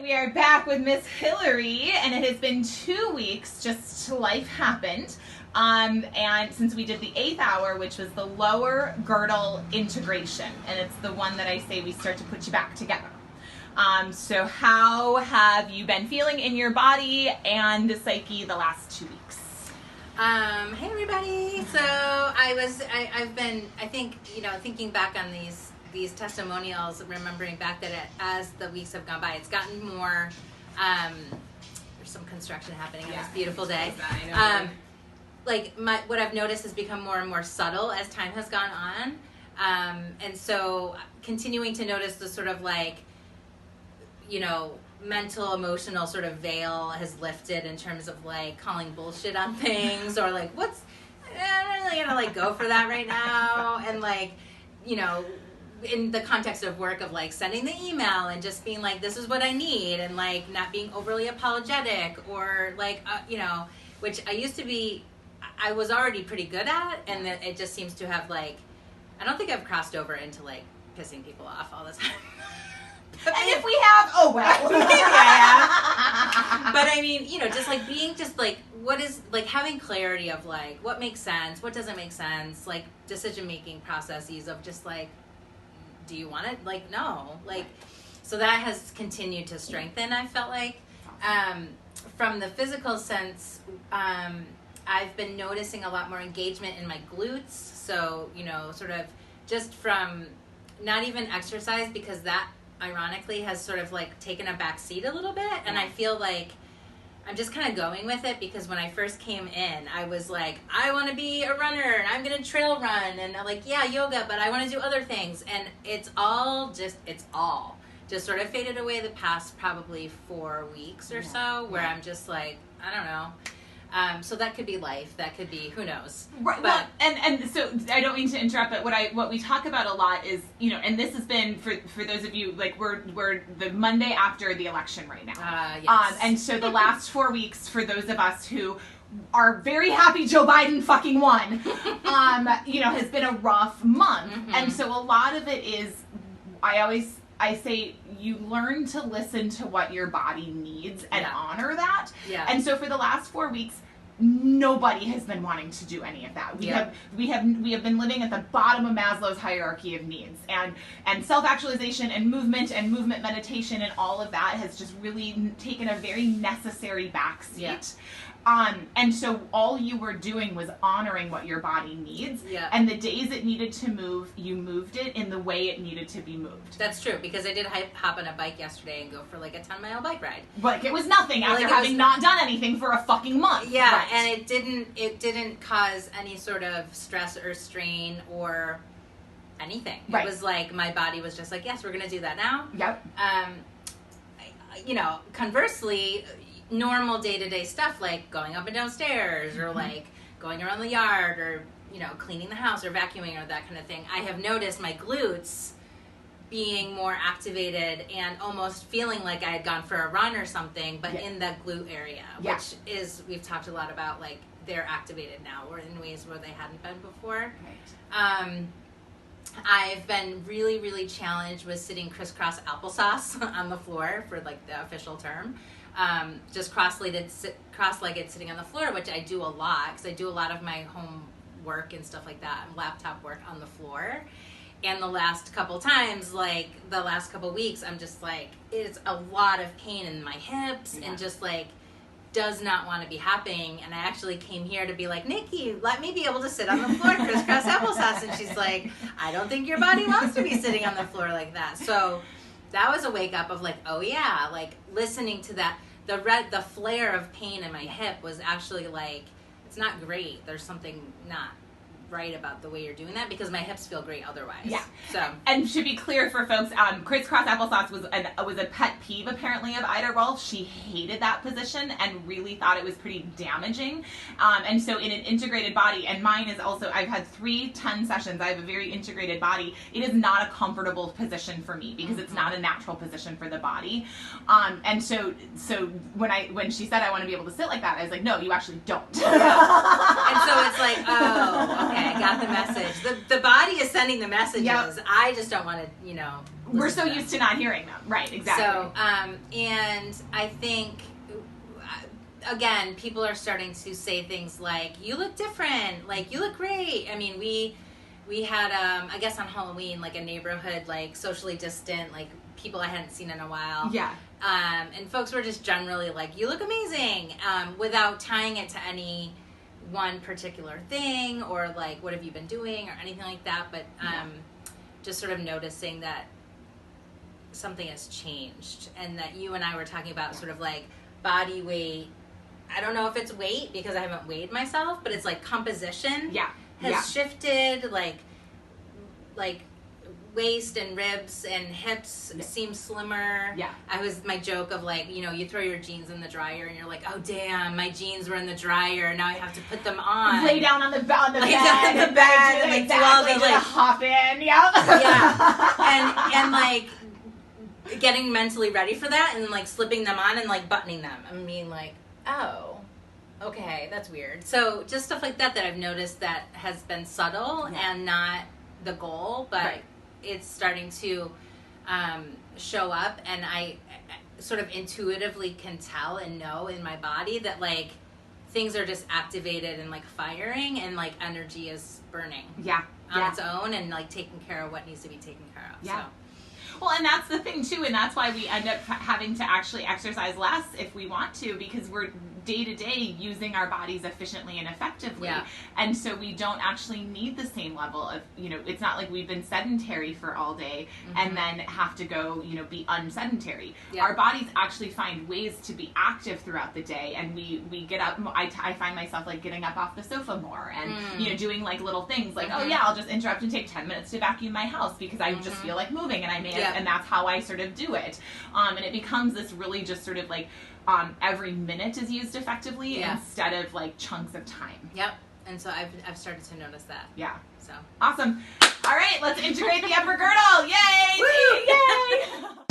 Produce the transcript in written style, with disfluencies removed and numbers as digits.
We are back with Miss Hilary, and it has been 2 weeks, just life happened. And since we did the 8th hour, which was the lower girdle integration, and it's the one that I say we start to put you back together. So how have you been feeling in your body and the psyche the last 2 weeks? Hey everybody. So I've been, I think, thinking back on these testimonials, remembering back that as the weeks have gone by, it's gotten more, there's some construction happening on this beautiful day. What I've noticed has become more and more subtle as time has gone on. And so continuing to notice the sort of mental, emotional sort of veil has lifted in terms of calling bullshit on things or I'm not really gonna go for that right now. And in the context of work of sending the email and just being this is what I need and not being overly apologetic or which I used to be, I was already pretty good at, and then it just seems to have I don't think I've crossed over into pissing people off all the time. And if we have, oh well. Maybe I have. But I mean, just being what is, having clarity of what makes sense, what doesn't make sense, decision-making processes of just do you want it? No. So that has continued to strengthen, I felt like. From the physical sense, I've been noticing a lot more engagement in my glutes. So, sort of just from not even exercise, because that ironically has sort of taken a back seat a little bit. And I feel I'm just kind of going with it, because when I first came in, I was I want to be a runner and I'm going to trail run and yeah, yoga, but I want to do other things. And it's all just sort of faded away the past probably 4 weeks or so, where I'm just I don't know. So that could be life. That could be, who knows. Right. But, well, and so I don't mean to interrupt, but what we talk about a lot is, and this has been for those of you, we're the Monday after the election right now. Yes. And so the last 4 weeks, for those of us who are very happy Joe Biden fucking won, has been a rough month. Mm-hmm. And so a lot of it is, I say you learn to listen to what your body needs and honor that. Yeah. And so for the last 4 weeks, nobody has been wanting to do any of that. We have been living at the bottom of Maslow's hierarchy of needs, and self-actualization and movement meditation and all of that has just really taken a very necessary backseat. Yeah. And so all you were doing was honoring what your body needs. Yeah. And the days it needed to move, you moved it in the way it needed to be moved. That's true, because I did hop on a bike yesterday and go for a 10-mile bike ride. It was nothing after having not done anything for a fucking month. Yeah, right. And it didn't cause any sort of stress or strain or anything. Right. It was my body was just yes, we're going to do that now. Yep. Conversely, normal day-to-day stuff going up and down stairs or going around the yard or cleaning the house or vacuuming or that kind of thing, I have noticed my glutes being more activated and almost feeling like I had gone for a run or something, but in the glute area, which is, we've talked a lot about they're activated now or in ways where they hadn't been before. Right. I've been really, really challenged with sitting crisscross applesauce on the floor for the official term. Just cross-legged sitting on the floor, which I do a lot, because I do a lot of my home work and stuff like that, laptop work on the floor. And the last couple times, the last couple weeks, I'm just it's a lot of pain in my hips and just does not want to be happening. And I actually came here to be Nikki, let me be able to sit on the floor crisscross applesauce. And she's I don't think your body wants to be sitting on the floor like that. So that was a wake up of oh yeah, listening to that. The flare of pain in my hip was actually it's not great. There's something not right about the way you're doing that, because my hips feel great otherwise. Yeah. So, and to be clear for folks, crisscross applesauce was a pet peeve apparently of Ida Rolf. She hated that position and really thought it was pretty damaging. And so in an integrated body, and mine is also, I've had 3 10 sessions. I have a very integrated body. It is not a comfortable position for me because it's not a natural position for the body. And so when she said I want to be able to sit like that, I was no, you actually don't. Yeah. And so it's oh, okay. I got the message. The body is sending the messages. Yep. I just don't want to, We're so used to not hearing them. Right, exactly. So, and I think, again, people are starting to say things like, you look different, like, you look great. I mean, we had, I guess on Halloween, like a neighborhood, like socially distant, like people I hadn't seen in a while. Yeah. And folks were just generally like, you look amazing, without tying it to any one particular thing or like, what have you been doing or anything like that. But just sort of noticing that something has changed, and that you and I were talking about sort of like body weight. I don't know if it's weight because I haven't weighed myself, but it's like composition has shifted, like waist and ribs and hips seem slimmer. Yeah. My joke of like, you throw your jeans in the dryer and you're like, oh damn, my jeans were in the dryer, now I have to put them on. Lay down on the bed and like do all the like hop in. And like getting mentally ready for that and like slipping them on and like buttoning them. I mean, like, oh, okay, that's weird. So just stuff like that I've noticed that has been subtle and not the goal, but it's starting to show up, and I sort of intuitively can tell and know in my body that like things are just activated and like firing, and like energy is burning on its own, and like taking care of what needs to be taken care of. So. Well, and that's the thing too, and that's why we end up having to actually exercise less if we want to, because we're day to day using our bodies efficiently and effectively. And so we don't actually need the same level of, it's not like we've been sedentary for all day and then have to go, be unsedentary. Our bodies actually find ways to be active throughout the day, and we get up. I find myself like getting up off the sofa more and, doing like little things like, oh yeah, I'll just interrupt and take 10 minutes to vacuum my house because I just feel like moving, and I may have, and that's how I sort of do it. And it becomes this really just sort of like, every minute is used effectively instead of like chunks of time. Yep. And so I've started to notice that. Yeah. So awesome. All right, let's integrate the upper girdle. Yay! Woo! Yay!